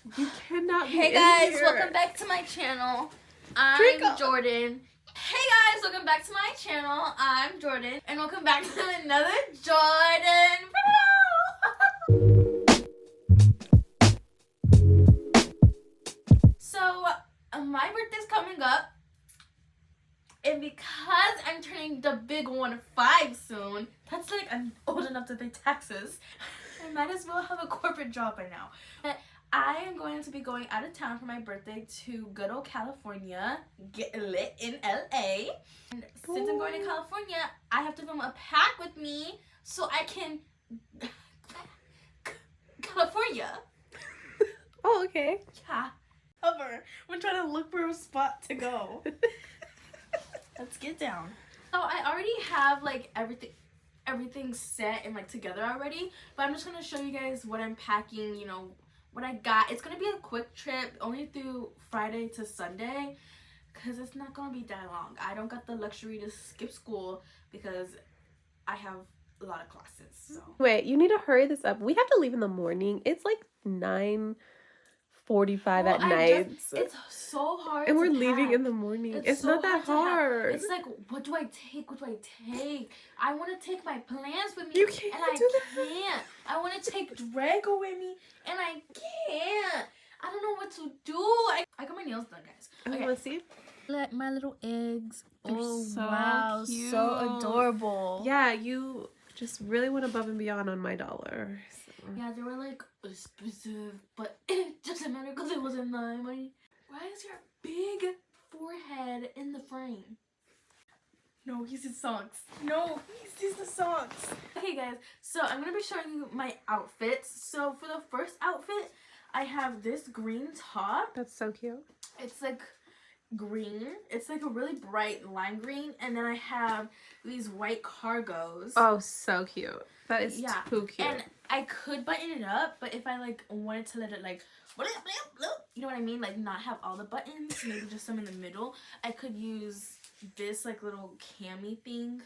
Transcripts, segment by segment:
You cannot be Hey guys, in here. welcome back to my channel. I'm Jordyn. Hey guys, welcome back to my channel. I'm Jordyn, and welcome back to another Jordyn video. So, my birthday's coming up, and because I'm turning the big 1-5 soon, that's like I'm old enough to pay taxes. I might as well have a corporate job by now. I am going to be going out of town for my birthday to good old California, get lit in LA. And since I'm going to California, I have to film a pack with me so I can California. Oh, okay. Yeah. Cover. We're trying to look for a spot to go. Let's get down. So I already have like everything set and like together already, but I'm just gonna show you guys what I'm packing, you know, what I got. It's gonna be a quick trip, only through Friday to Sunday, because it's not gonna be that long. I don't got the luxury to skip school because I have a lot of classes. So Wait, you need to hurry this up. We have to leave in the morning. It's like 9:45 at night. It's so hard. And we're to leaving pack. in the morning. It's so not that hard. It's like, what do I take? What do I take? I want to take my plants with me. You can't and I do that. can't. I want to take Drago with me, and I can't. I don't know what to do. I got my nails done, guys. Okay, let's see. Look, my little eggs. They're oh, so wow. cute. So adorable. Yeah, you just really went above and beyond on my dollar. So. Yeah, they were like expensive, but it doesn't matter because it wasn't my money. Why is your big forehead in the frame? No, he's in socks. No, he's the socks. Okay, guys, so I'm going to be showing you my outfits. So for the first outfit, I have this green top. That's so cute. It's like green. It's like a really bright lime green. And then I have these white cargos. Oh, so cute. That is too cute. And I could button it up, but if I like wanted to let it like, you know what I mean? Like not have all the buttons, maybe just some in the middle. I could use this like little cami thing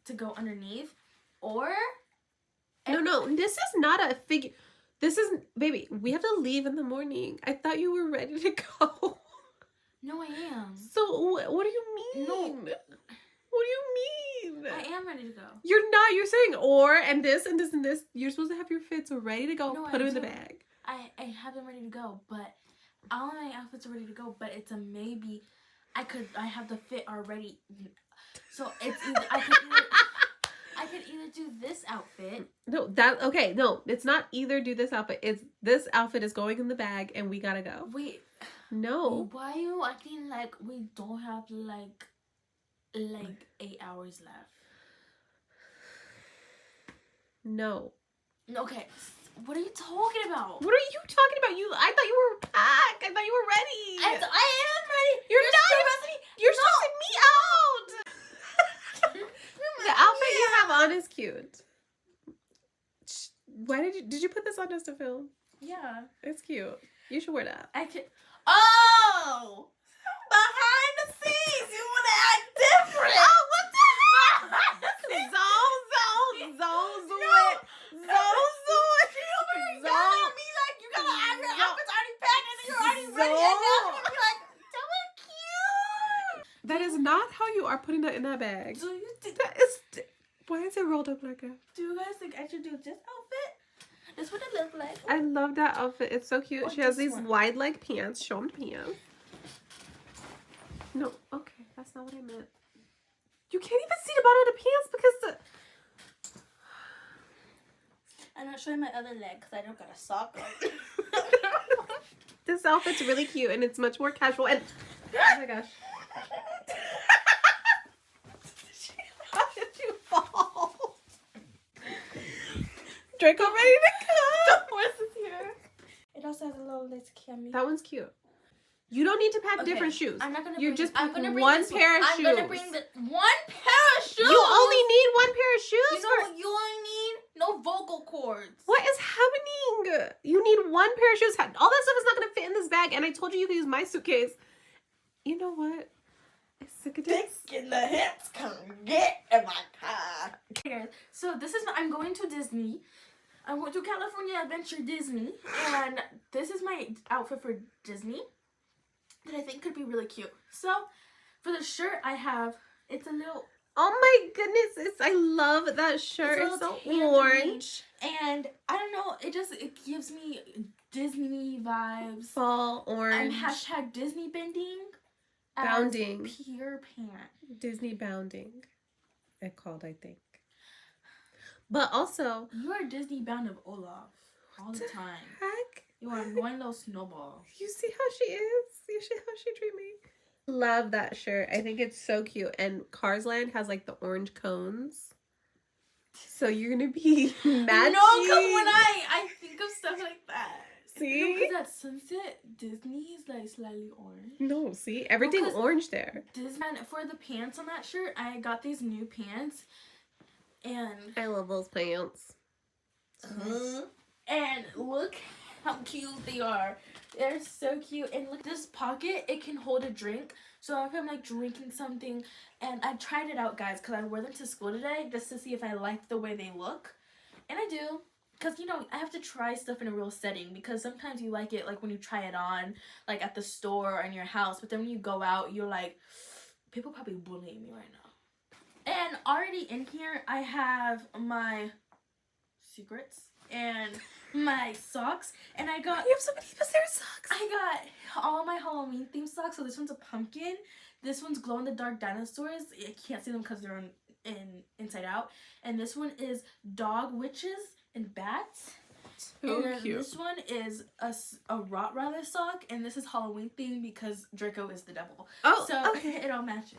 to go underneath. Or No, this is not a figure. This is, baby, we have to leave in the morning. I thought you were ready to go. No, I am. So what do you mean? No. What do you mean? I am ready to go. You're not. You're saying or and this and this and this. You're supposed to have your fits ready to go. No, Put them in the bag. I have them ready to go, but all my outfits are ready to go, but it's a maybe. I have the fit already. So it's either, I could either do this outfit. No, it's not either do this outfit. It's this outfit is going in the bag and we gotta go. Wait. No. Why are you acting like we don't have like 8 hours left? No. Okay. What are you talking about? What are you talking about? I thought you were packed. I thought you were ready. I am ready. You're not. You're stressing me out. The outfit you have on is cute. Why did you put this on just to film? Yeah. It's cute. You should wear that. I could. Oh! Behind the scenes, you want to act different. Oh, what the heck? Zone. Be like, you gotta have your outfits already packed and you're already ready. And now you're gonna be like, that was cute. That is not how you are putting that in that bag. Do you think Why is it rolled up like that? Do you guys think I should do this outfit? That's what it looks like. I love that outfit. It's so cute. Or She has this these one. wide leg pants. Show them the pants. No, okay, that's not what I meant. You can't even see the bottom of the pants because the. I'm not showing my other leg because I don't got a sock on. This outfit's really cute and it's much more casual and oh my gosh. How did you fall? Draco ready to come. The horse is here. It also has a little lace cami. That one's cute. You don't need to pack different shoes. I'm not gonna. You're just I'm packing gonna bring one this pair of I'm shoes. gonna bring the one pair of shoes. You only need one pair of shoes. You know what you only need? No vocal cords. What is happening? You need one pair of shoes. All that stuff is not going to fit in this bag. And I told you could use my suitcase. You know what? I'm sick of this. Dick in the hips, come get in my car. Okay, guys. So this is I'm going to Disney. I went to California Adventure Disney, and this is my my outfit for Disney that I think could be really cute. So for the shirt I have, it's a little... Oh my goodness, I love that shirt. It's so orange. And I don't know, it gives me Disney vibes. Fall orange. I'm hashtag Disney bending. Bounding. Pure pant. Disney bounding. It called, I think. But also, you are Disney bound of Olaf all the time. Heck? You are one little snowball. You see how she is? You see how she treat me? Love that shirt. I think it's so cute. And Cars Land has like the orange cones. So you're gonna be matching. No, because when I think of stuff like that. See? Because at Sunset, Disney is like slightly orange. No, see? Everything orange there. Disney, for the pants on that shirt, I got these new pants. And I love those pants. And look how cute they are. They're so cute. And look, this pocket, it can hold a drink. So if I'm like drinking something, and I tried it out, guys, because I wore them to school today just to see if I liked the way they look. And I do. Because, you know, I have to try stuff in a real setting, because sometimes you like it like when you try it on, like at the store or in your house. But then when you go out, you're like, people probably bullying me right now. And already in here, I have my secrets and my socks. And I got... You have so many Mascara socks. I got all my Halloween themed socks. So this one's a pumpkin. This one's glow-in-the-dark dinosaurs. I can't see them because they're inside out. And this one is dog witches and bats. So and then cute. This one is a Rottweiler sock. And this is Halloween themed because Draco is the devil. Oh, so okay. It all matches.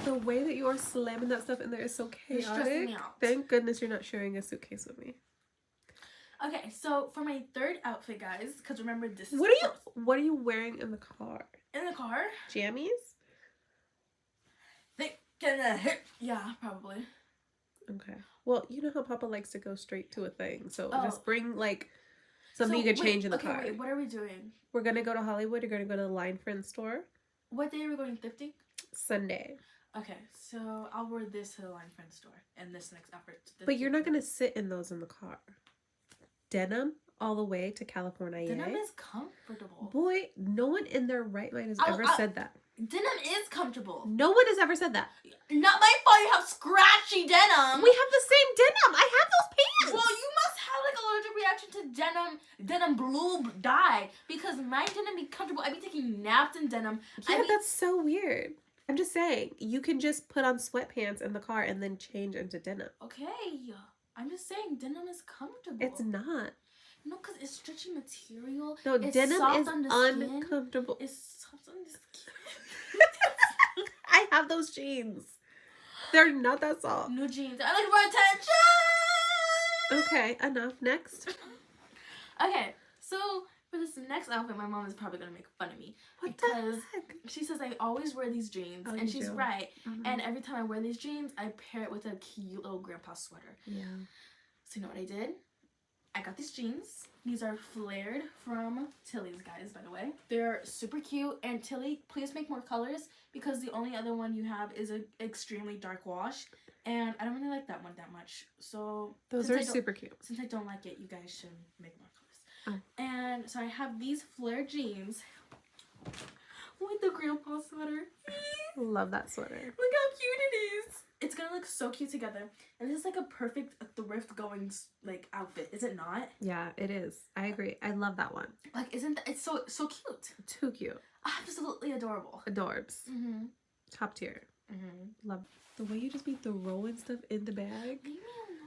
The way that you are slamming that stuff in there is so You're stressing chaotic. me out. Thank goodness you're not sharing a suitcase with me. Okay, so for my third outfit, guys, because remember this is What are you wearing in the car? in the car. Jammies? Yeah, probably. Okay. Well, you know how Papa likes to go straight to a thing, so Oh. just bring like something So, you could wait, change in the okay, car. wait, what are we doing? We're gonna go to Hollywood. You're gonna go to the Line Friend store What day are we going thrifting? Sunday. Okay, so I'll wear this to the Line Friend store and this next outfit. But you're not gonna sit in those in the car. Denim all the way to California. Denim is comfortable. Boy, no one in their right mind has ever said that. Denim is comfortable. No one has ever said that. Not my fault you have scratchy denim. We have the same denim. I have those pants. Well, you must have like allergic reaction to denim blue dye, because my denim be comfortable. I be taking naps in denim. Yeah, that's so weird. I'm just saying, you can just put on sweatpants in the car and then change into denim. Okay, I'm just saying denim is comfortable. It's not. No, because it's stretchy material. No, it's denim soft is on the skin. uncomfortable. It's soft on the skin. I have those jeans. They're not that soft. New jeans. I like for attention. Okay, enough. Next. Okay, so for this next outfit, my mom is probably gonna make fun of me What because the heck? she says I always wear these jeans, Oh, and you she's do. right. Mhm. And every time I wear these jeans, I pair it with a cute little grandpa sweater. Yeah. So you know what I did? I got these jeans. These are flared from Tilly's, guys, by the way. They're super cute. And Tilly, please make more colors, because the only other one you have is an extremely dark wash. And I don't really like that one that much. So Those since are I don't- super cute. Since I don't like it, you guys should make more colors. Oh. And so I have these flared jeans with the grandpa sweater. Love that sweater. Look how cute it is. It's gonna look so cute together. And this is like a perfect thrift going like outfit, is it not? Yeah, it is. I agree. I love that one. Like, isn't that, it's so cute. Too cute. Absolutely adorable. Adorbs. Mm-hmm. Top tier. Mm-hmm. Love the way you just be throwing stuff in the bag. Leave me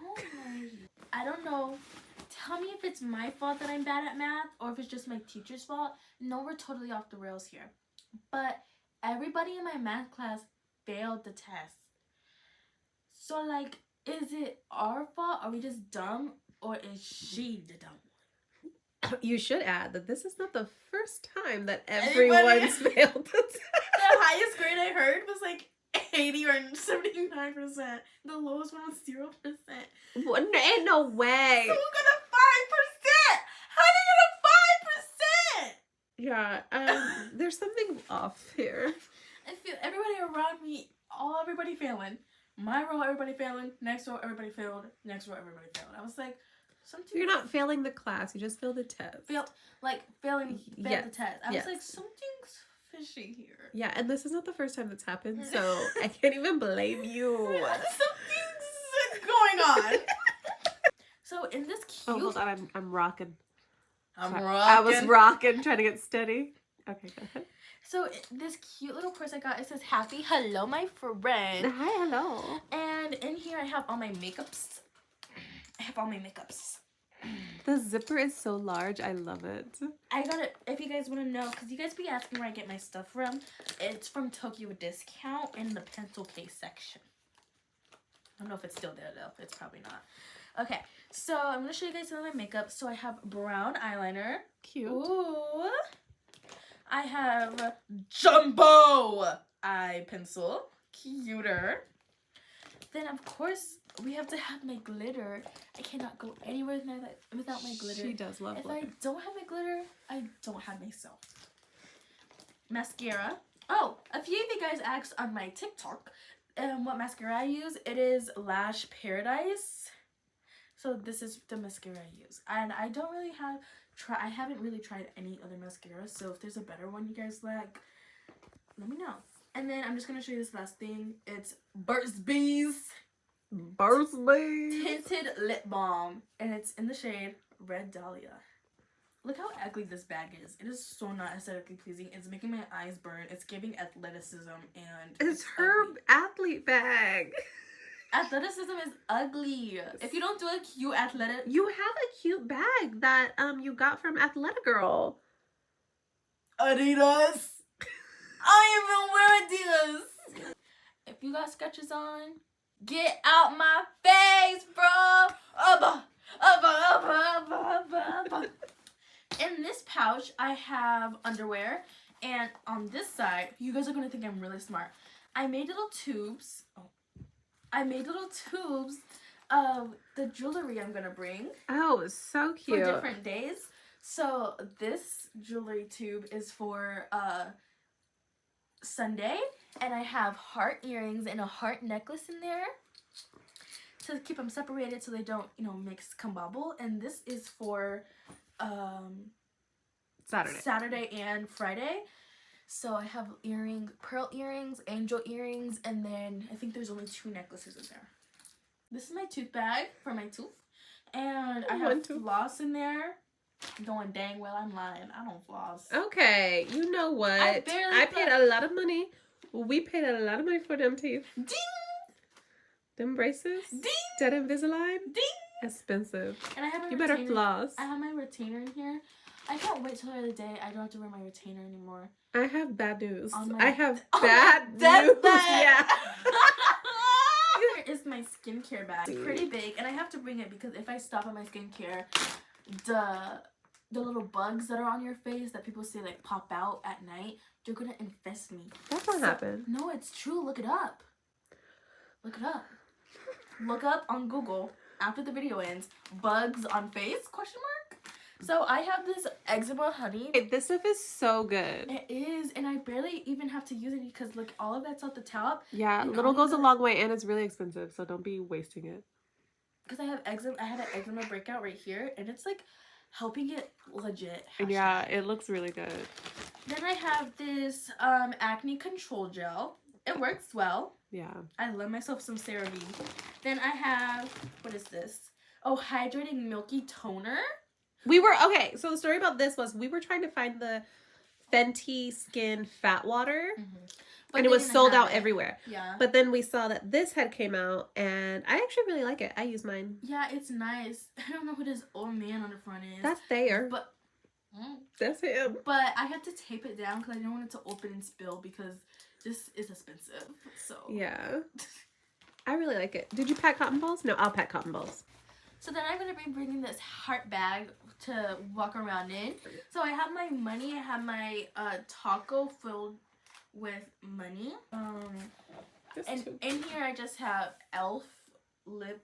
alone. I don't know. Tell me if it's my fault that I'm bad at math or if it's just my teacher's fault. No, we're totally off the rails here. But everybody in my math class failed the test. So, like, is it our fault? Are we just dumb? Or is she the dumb one? You should add that this is not the first time that Everybody- everyone's failed the test. The highest grade I heard was like 80 or 79%. The lowest one was 0%. What? Ain't no way. Who got a 5%? How did you get a 5%? Yeah, there's something off here. I feel everybody around me, everybody failing. My row, everybody failing. Next row, everybody failed. Next row, everybody failed. I was like, something. You're not failing the class. You just failed the test. Failing Yes. the test. I Yes. was like, something's fishy here. Yeah, and this is not the first time that's happened, so I can't even blame you. Something's going on. So in this cute... Oh, hold on. I'm rocking. Rocking. I was rocking, trying to get steady. Okay, go ahead. So this cute little purse I got, it says, Happy Hello, my friend. Hi, hello. And in here I have all my makeups. The zipper is so large. I love it. I got it, if you guys want to know, because you guys be asking where I get my stuff from. It's from Tokyo Discount in the pencil case section. I don't know if it's still there though. It's probably not. Okay, so I'm going to show you guys some of my makeup. So I have brown eyeliner. Cute. Ooh. I have jumbo eye pencil. Cuter. Then, of course, we have to have my glitter. I cannot go anywhere without my glitter. She does love glitter. If I don't have my glitter, I don't have myself. Mascara. Oh, a few of you guys asked on my TikTok what mascara I use. It is Lash Paradise. So this is the mascara I use. And I don't really have... I haven't really tried any other mascara, so if there's a better one you guys like, let me know. And then I'm just going to show you this last thing. It's Burt's Bees Tinted Lip Balm. And it's in the shade Red Dahlia. Look how ugly this bag is. It is so not aesthetically pleasing. It's making my eyes burn. It's giving athleticism and... It's her ugly. athlete bag. Athleticism is ugly. If you don't do a cute athletic... You have a cute bag that you got from Athletic Girl. Adidas. I even wear Adidas. If you got sketches on, get out my face, bro. In this pouch, I have underwear. And on this side, you guys are going to think I'm really smart. I made little tubes. Of the jewelry I'm going to bring. Oh, so cute. For different days. So this jewelry tube is for Sunday. And I have heart earrings and a heart necklace in there. To keep them separated so they don't, mix combobble. And this is for Saturday and Friday. So I have pearl earrings, angel earrings, and then I think there's only 2 necklaces in there. This is my tooth bag for my tooth. And I have floss in there. Going dang well, I'm lying. I don't floss. Okay, you know what? I paid a lot of money. We paid a lot of money for them teeth. Ding! Them braces. Ding! That Invisalign. Ding! Expensive. And I have my You better floss. I have my retainer in here. I can't wait till the other day. I don't have to wear my retainer anymore. I have bad news. On my- I have on bad my news. deathbed. Yeah. Here is my skincare bag. It's pretty big, and I have to bring it because if I stop at my skincare, the little bugs that are on your face that people say like pop out at night, they're gonna infest me. That's what happened. No, it's true. Look it up. Look it up. Look up on Google after the video ends. Bugs on face? Question mark. So I have this Eczema Honey. This stuff is so good. It is, and I barely even have to use it because look, all of that's at the top. Yeah, little goes a long way, and it's really expensive, so don't be wasting it. Because I have eczema. I had an eczema breakout right here, and it's like helping it legit. Yeah, it looks really good. Then I have this acne control gel. It works well. Yeah. I love myself some CeraVe. Then I have, what is this? Oh, Hydrating Milky Toner. Okay, so the story about this was we were trying to find the Fenty Skin Fat Water. And it was sold out everywhere. Yeah. But then we saw that this had came out, and I actually really like it. I use mine. Yeah, it's nice. I don't know who this old man on the front is. That's Thayer. But that's him. But I had to tape it down because I didn't want it to open and spill because this is expensive. So yeah. I really like it. Did you pack cotton balls? No, I'll pack cotton balls. So then I'm going to be bringing this heart bag to walk around in. So I have my money. I have my taco filled with money. And in here I just have e.l.f. lip.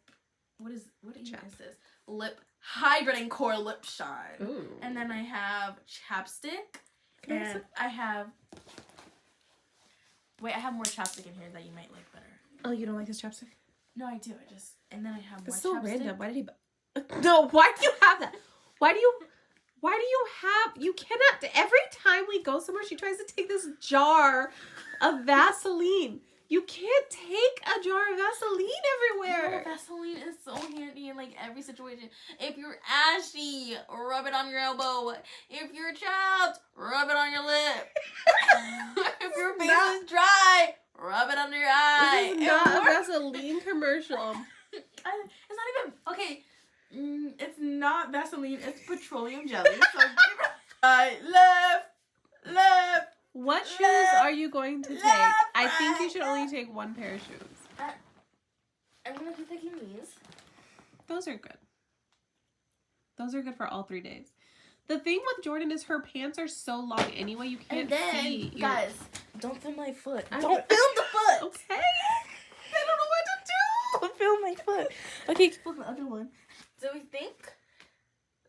What is this? Lip hydrating core lip shine. Ooh. And then I have chapstick. And I have more chapstick in here that you might like better. Oh, you don't like this chapstick? No, I do. And then I have more It's so chapstick. random. Why did he No, why do you have that? Why do you have, you cannot, every time we go somewhere, she tries to take this jar of Vaseline. You can't take a jar of Vaseline everywhere. No, Vaseline is so handy in like every situation. If you're ashy, rub it on your elbow. If you're chapped, rub it on your lip. If your face is dry, rub it under your eye. This is not a Vaseline commercial. It's not even, okay, it's not Vaseline, it's petroleum jelly. So left. What shoes are you going to take? I think you should only take one pair of shoes. I'm gonna be taking these. Those are good. Those are good for all 3 days. The thing with Jordyn is her pants are so long anyway, you can't see. Guys, don't film my foot. Don't film the foot. Okay. I don't know what to do. Don't film my foot. Okay, flip the other one. Do we think?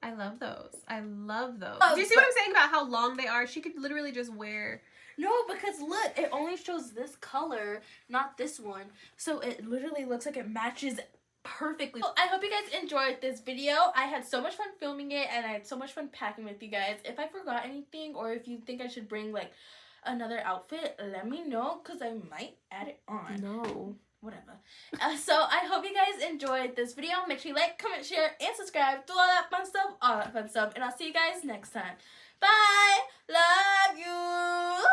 I love those. I love those. Oh, do you see what I'm saying about how long they are? She could literally just wear. No, because look, it only shows this color, not this one. So it literally looks like it matches perfectly. So I hope you guys enjoyed this video. I had so much fun filming it, and I had so much fun packing with you guys. If I forgot anything, or if you think I should bring like another outfit, let me know, because I might add it on. No. Whatever. So I hope you guys enjoyed this video. Make sure you like, comment, share, and subscribe. Do all that fun stuff. And I'll see you guys next time. Bye. Love you.